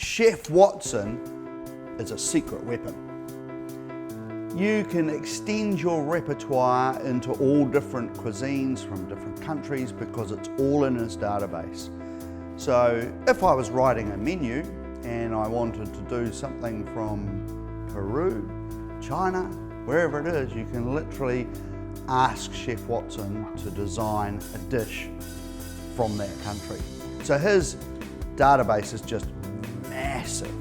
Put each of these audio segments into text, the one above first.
Chef Watson is a secret weapon. You can extend your repertoire into all different cuisines from different countries because it's all in his database. So if I was writing a menu and I wanted to do something from Peru, China, wherever it is, you can literally ask Chef Watson to design a dish from that country. So his database is just massive.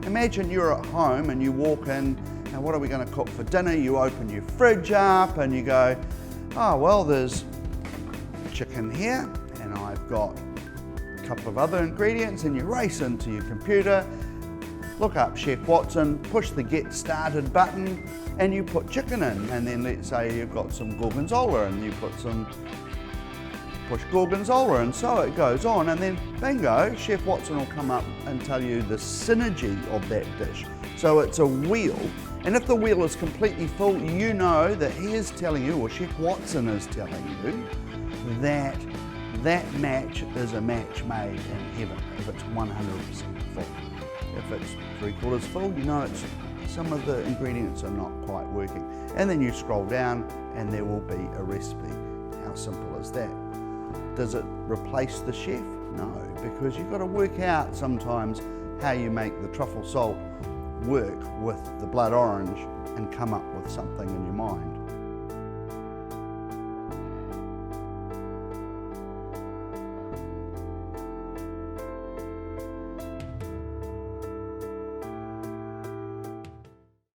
Imagine you're at home and you walk in, and what are we going to cook for dinner? You open your fridge up and you go, oh well, there's chicken here and I've got a couple of other ingredients, and you race into your computer, look up Chef Watson, push the get started button and you put chicken in, and then let's say you've got some gorgonzola and you push gorgonzola, and so it goes on, and then bingo, Chef Watson will come up and tell you the synergy of that dish. So it's a wheel, and if the wheel is completely full, you know that he is telling you, or Chef Watson is telling you, that that match is a match made in heaven if it's 100% full. If it's 3/4 full, you know some of the ingredients are not quite working. And then you scroll down and there will be a recipe. How simple is that? Does it replace the chef? No, because you've got to work out sometimes how you make the truffle salt work with the blood orange and come up with something in your mind.